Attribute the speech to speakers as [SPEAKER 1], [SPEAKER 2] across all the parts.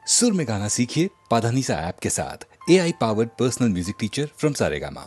[SPEAKER 1] सुर में गाना सीखिए पाधानीसा ऐप के साथ। AI powered personal music teacher from Saregama.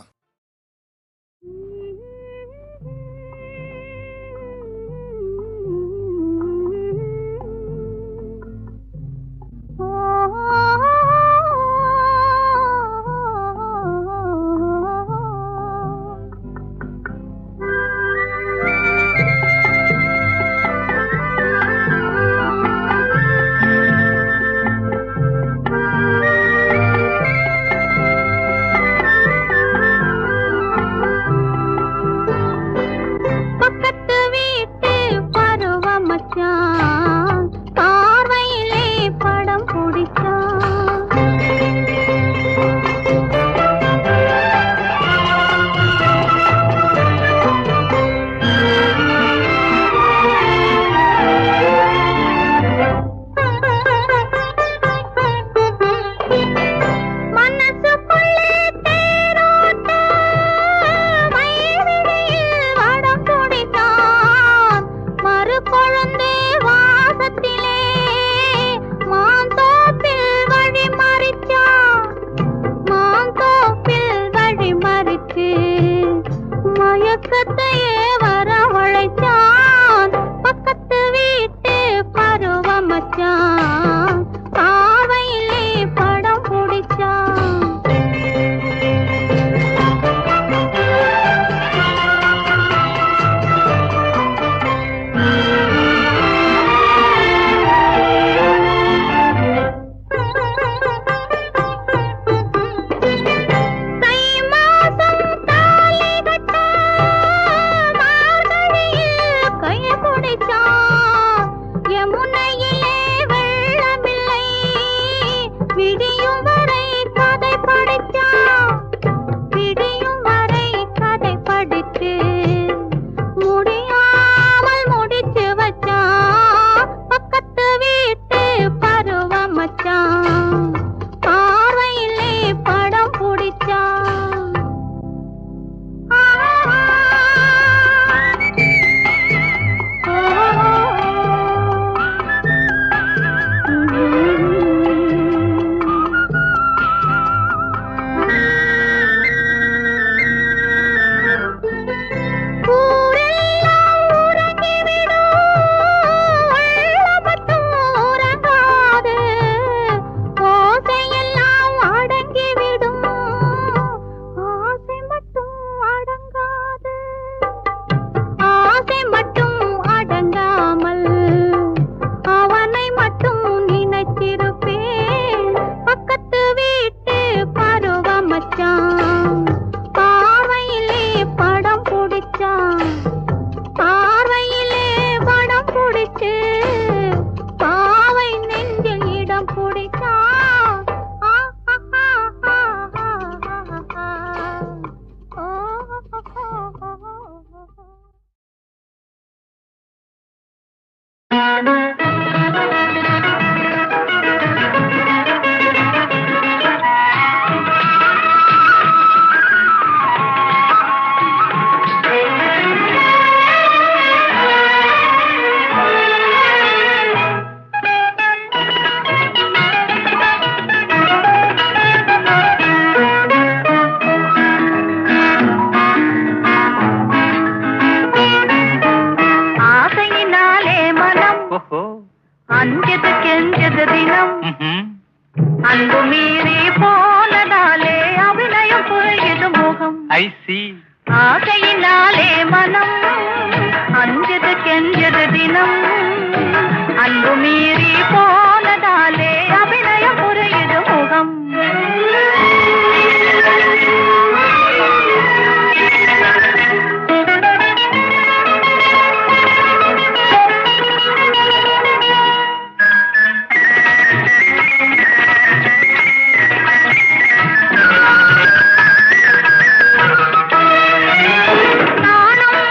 [SPEAKER 2] தாளம்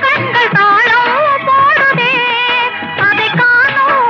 [SPEAKER 2] கொண்டு தாளம் போடுதே, அதை காணோம்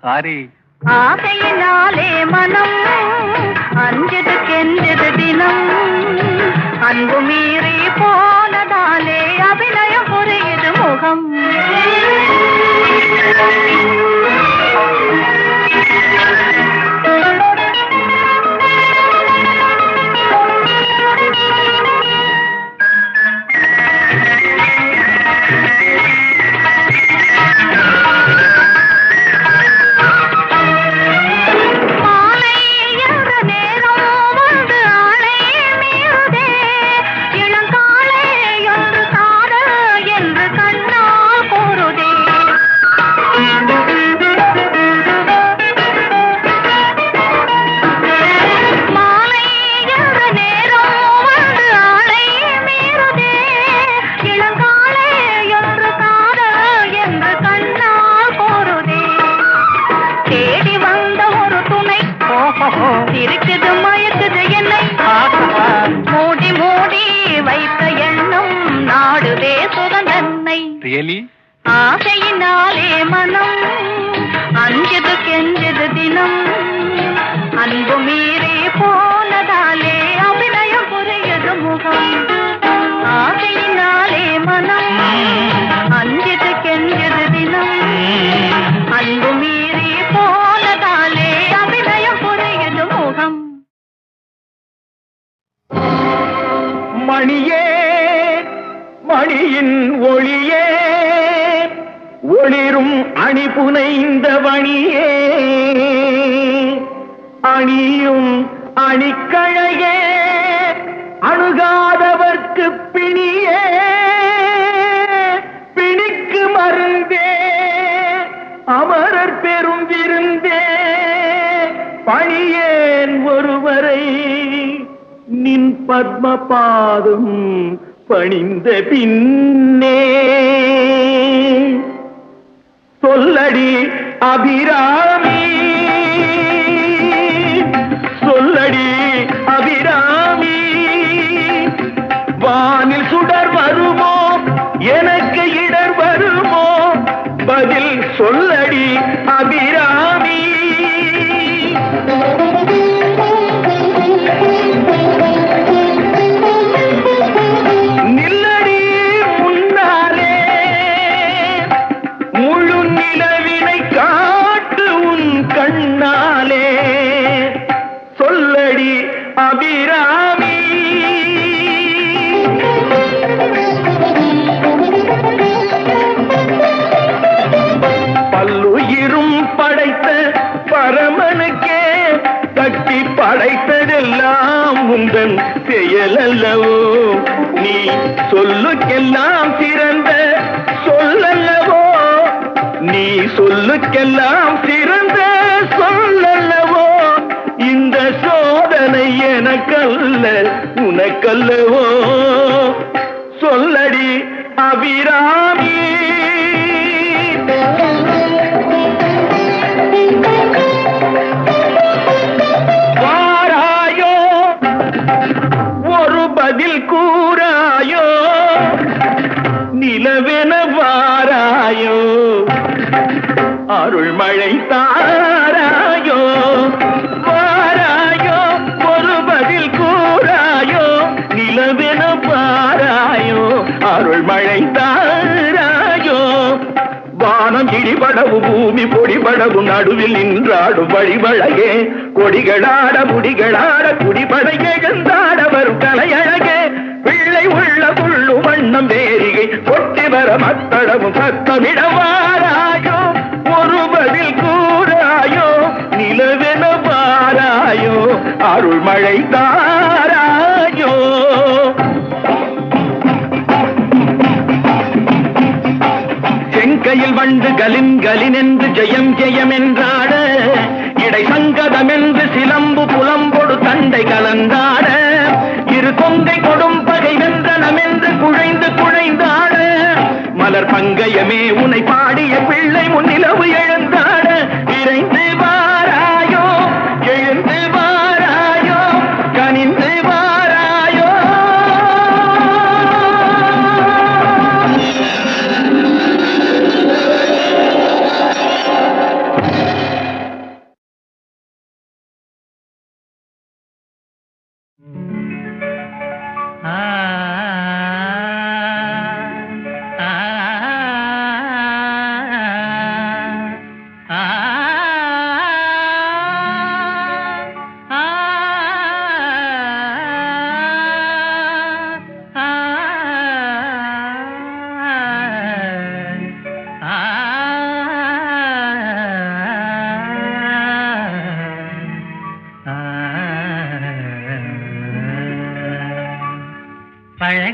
[SPEAKER 2] சாரி.
[SPEAKER 3] ஆகையினாலே மனம் அஞ்சது கெஞ்சது தினம், அன்பு மீறி போனதாலே அபிநயம் புரியுது முகம். இருக்குது மயக்குது என்னை மூடி மூடி வைத்த எண்ணம் நாடுவே சுகந்தன்னை. ஆசையினாலே மனம் அஞ்சது கெஞ்சது தினம், அன்பு மீறி போனதாலே அபிநயம் புரியுது முகம். ஆசையினாலே மனம் அஞ்சது கெஞ்சது தினம், அன்பு மீறி போனதாலே அபிநயம் புரியுது முகம்.
[SPEAKER 4] மணியே மணியின் ஒளியே ஒளிரும் அணி புனைந்த வணியே அணியும் அணிக்கழையே அணுகாதவர்க்கு பிணியே பிணிக்கு மருந்தே அமரர் பெரும் விருந்தே பணியேன் ஒருவரை நின் பத்ம பாதம் பணிந்த பின்னே சொல்லடி அபிராமி சொல்லடி அபிராமி வானில் சுடர் வருமோ எனக்கு இடர் வருமோ பதில் சொல்லடி அபிராமி. நில்லடி முன்னாலே முழு நிலவினை காட்டு உன் கண்ணாலே சொல்லடி அபிராமி. பல்லுயிரும் படைத்த பரமனுக்கே கட்டி படைத்ததெல்லாம் உந்தன் செயலல்லவோ, நீ சொல்லுக்கெல்லாம் சிறந்த சொல்லல்லவோ, நீ சொல்லுக்கெல்லாம் சிறந்த சொல்லல்லவோ. இந்த சோதனை எனக்கல்ல உனக்கல்லவோ சொல்லடி அபிராமி. வாராயோ ஒரு பதில் கூறாயோ நிலவென வாராயோ அருள்மழை தாராயோ வாராயோ ஒரு பதில் கூறாயோ நிலவென வாராயோ அருள்மழை தாராயோ. வானம் இடிபடவு பூமி பொடிபடவு நடுவில் நின்றாடும் வழிவழகே கொடிகளாட முடிகளாட குடிபடை எழுந்தாட வரும் கலையழகே பிள்ளை உள்ள புள்ளு வண்ணம் வேரிகை கொட்டி வர மத்தளவும் சத்தமிட வாராயோ ஒரு பதில் கூறாயோ நிலவென வாராயோ அருள்மழை தாராயோ. செங்கையில் வண்டு கலின் கலின் என்று ஜெயம் ஜெயம் என்றாட இடை சங்கதம் என்று சிலம்பு புலம்பொடு தண்டை கலந்தாட இரு கொங்கை கொடும் பகை வென்றனம் என்று குழைந்து குழைந்தாட மலர் பங்கயமே உனை பாடிய பிள்ளை முன்னிலவு எழுந்தாட விரைந்து வாராயோ எழுந்து வாராயோ கனிந்து வாராயோ.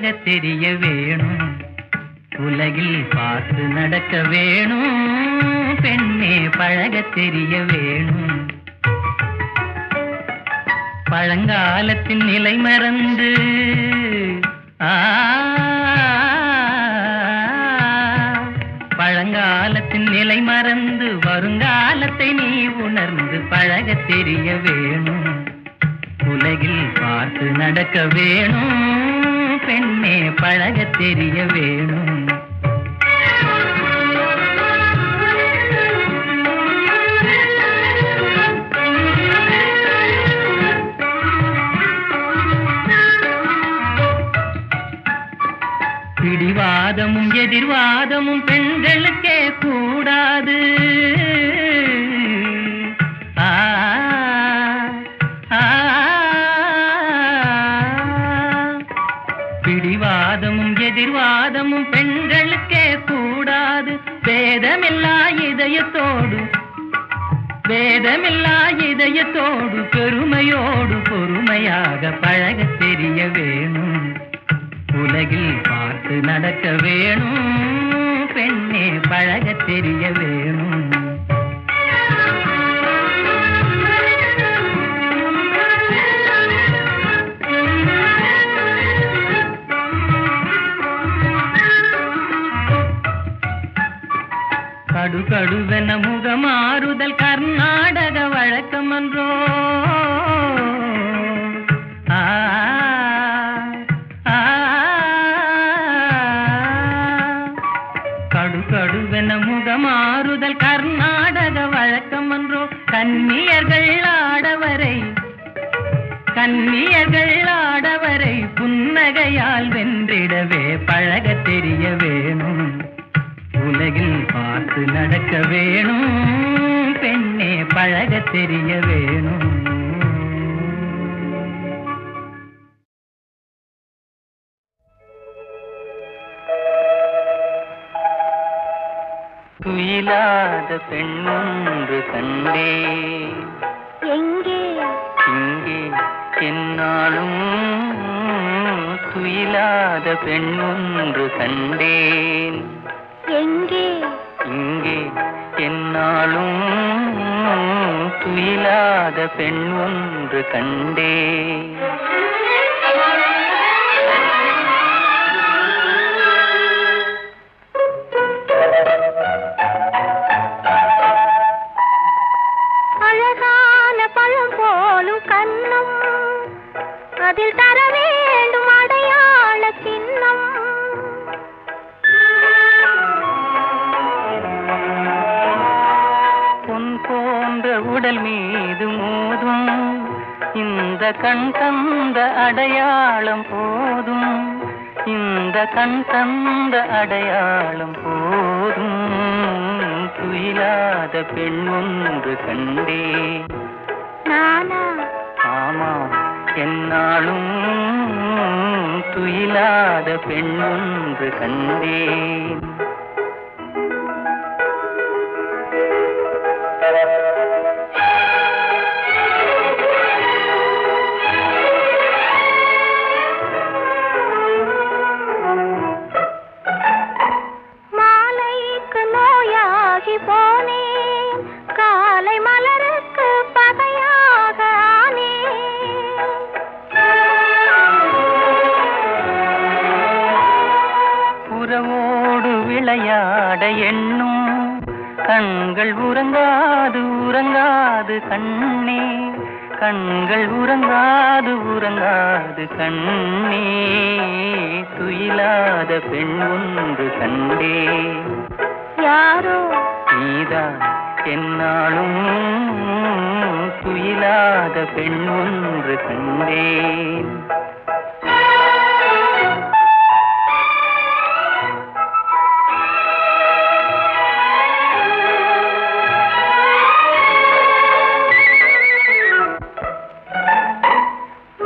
[SPEAKER 2] பழகத் தெரிய வேணும், உலகில் பார்த்து நடக்க வேணும், பெண்ணே பழகத் தெரிய வேணும். பழங்காலத்தின் நிலை மறந்து பழங்காலத்தின் நிலை மறந்து வருங்காலத்தை நீ உணர்ந்து பழகத் தெரிய வேணும், உலகில் பார்த்து நடக்க வேணும், பெண்ணே பழகத் தெரிய வேணும். பிடிவாதமும் எதிர்வாதமும் பெண்களுக்கே கூடாது. பிடிவாதமும் எதிர்வாதமும் பெண்களுக்கே கூடாது. வேதமில்லா இதயத்தோடு வேதமில்லா இதயத்தோடு பெருமையோடு பொறுமையாக பழகத் தெரிய வேணும், உலகில் பார்த்து நடக்க வேணும், பெண்ணே பழகத் தெரிய வேணும். கடுகடுவென முகமாறுதல் கர்நாடக வழக்கமன்றோ. கடுகடுவென முகமாறுதல் கர்நாடக வழக்கமன்றோ. கன்னியர்கள் ஆடவரை புன்னகையால் வென்றிடவே பழகத் தெரிய வேணும், உலகில் பார்த்து நடக்க வேணும், பெண்ணே பழகத் தெரிய வேணும். துயிலாத பெண்ணொன்று கண்டே,
[SPEAKER 3] எங்கே
[SPEAKER 2] இங்கே என்னாலும் துயிலாத பெண்ணொன்று கண்டேன்,
[SPEAKER 3] எங்கே
[SPEAKER 2] இங்கே என்னாலும் துயிலாத பெண் ஒன்று கண்டேன்.
[SPEAKER 3] அழகான பழம் போலும் கண்ணம், அதில் தர வேண்டும் அடையாள சின்னம்.
[SPEAKER 2] பொன் போன்ற உடல் மீது மோதும் இந்த கண் தந்த அடையாளம் போதும், இந்த கண் தந்த அடையாளம் போதும். துயிலாத பெண் ஒன்று கண்டே,
[SPEAKER 3] நானா
[SPEAKER 2] ஆமா என்னாலும் துயிலாத பெண் ஒன்று கண்டேன்.
[SPEAKER 3] மாலைக்கு நோயாகி போனேன், காலை மலருக்கு பகையாக ஆனேன்.
[SPEAKER 2] உறவோடு விளையாட எண்ணும் கண்கள் உறங்காது உறங்காது கண்ணே, கண்கள் உறங்காது உறங்காது கண்ணே. துயிலாத பெண் ஒன்று கண்டே,
[SPEAKER 3] யாரோ
[SPEAKER 2] நீதான் என்னாலும் துயிலாத பெண் ஒன்று கண்டேன்.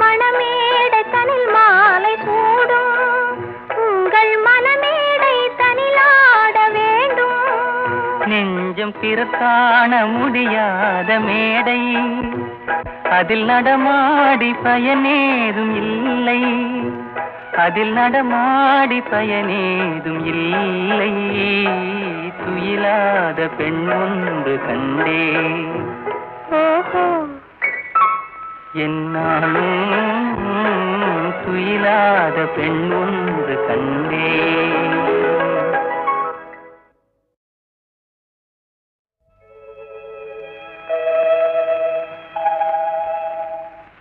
[SPEAKER 3] மணமேடை தனில் மாலை சூடும், உங்கள் மனமேடை தனிலாட வேண்டும்.
[SPEAKER 2] நெஞ்சம் பிறர் காண முடியாத மேடை, அதில் நடமாடி பயனேதும் இல்லை, அதில் நடமாடி பயனேதும் இல்லை. துயிலாத பெண் ஒன்று கண்டே.
[SPEAKER 3] ஓஹோ,
[SPEAKER 2] என்னாலும் துயிலாத பெண் ஒன்று கண்டே.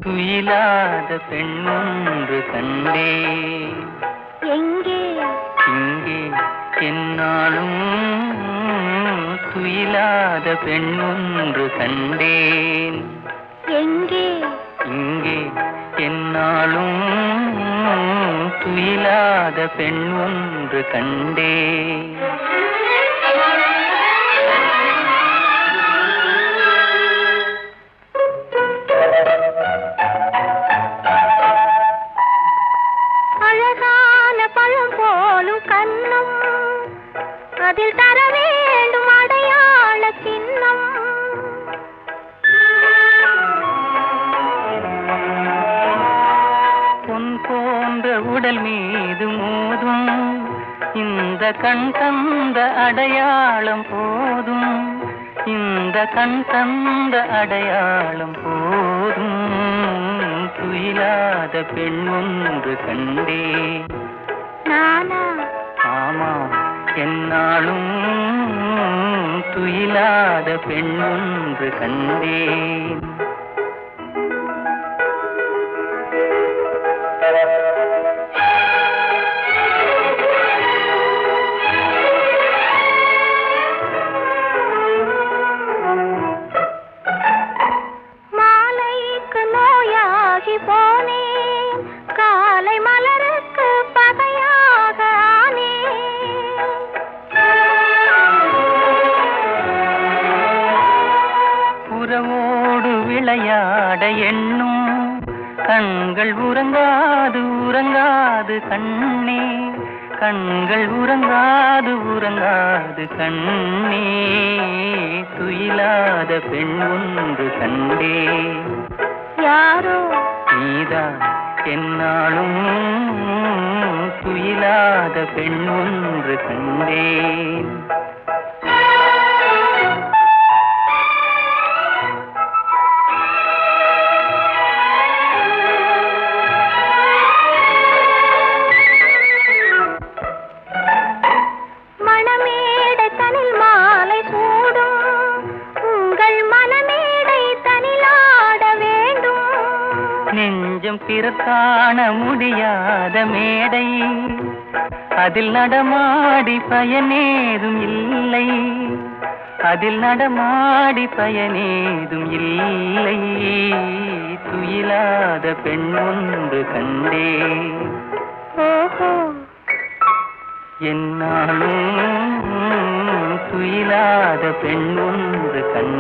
[SPEAKER 2] துயிலாத பெண் ஒன்று கண்டே.
[SPEAKER 3] எங்கே?
[SPEAKER 2] இங்கே. என்னாலும் துயிலாத பெண் ஒன்று கண்டேன்.
[SPEAKER 3] எங்கே?
[SPEAKER 2] இங்கே. என்னாலும் துயிலாத பெண் ஒன்று கண்டேன்.
[SPEAKER 3] அழகான பழம் போலும் கண்ணம், அதில் தர வேண்டும் அடையாள சின்னம்.
[SPEAKER 2] பொன் போன்ற உடல் மீது மோதும் இந்த கண் தந்த அடையாளம் போதும். இந்த கண் தந்த அடையாளம் போதும். துயிலாத பெண் ஒன்று கண்டே.
[SPEAKER 3] நானா?
[SPEAKER 2] ஆமாம், என்னாலும் துயிலாத பெண் ஒன்று கண்டேன்.
[SPEAKER 3] மாலைக்கு நோயாகி போனேன், காலை மலருக்கு பகையாக ஆனேன்.
[SPEAKER 2] உறவோடு விளையாட எண்ணும் கண்கள் உறங்காது உறங்காது கண்ணே. கண்கள் உறங்காது உறங்காது கண்ணே. துயிலாத பெண் ஒன்று கண்டே.
[SPEAKER 3] யாரோ?
[SPEAKER 2] நீதான். என்னாலும் துயிலாத பெண் ஒன்று கண்டேன்.
[SPEAKER 3] மணமேடை தனில் மாலை சூடும், உங்கள் மனமேடை தனிலாட வேண்டும்.
[SPEAKER 2] நெஞ்சம் பிறர் காண முடியாத மேடை, அதில் நடமாடி பயனேதும் இல்லை. அதில் நடமாடி பயனேதும் இல்லை. துயிலாத பெண் ஒன்று கண்டே.
[SPEAKER 3] ஓஹோ,
[SPEAKER 2] என்னாலும் துயிலாத பெண் ஒன்று கண்டே.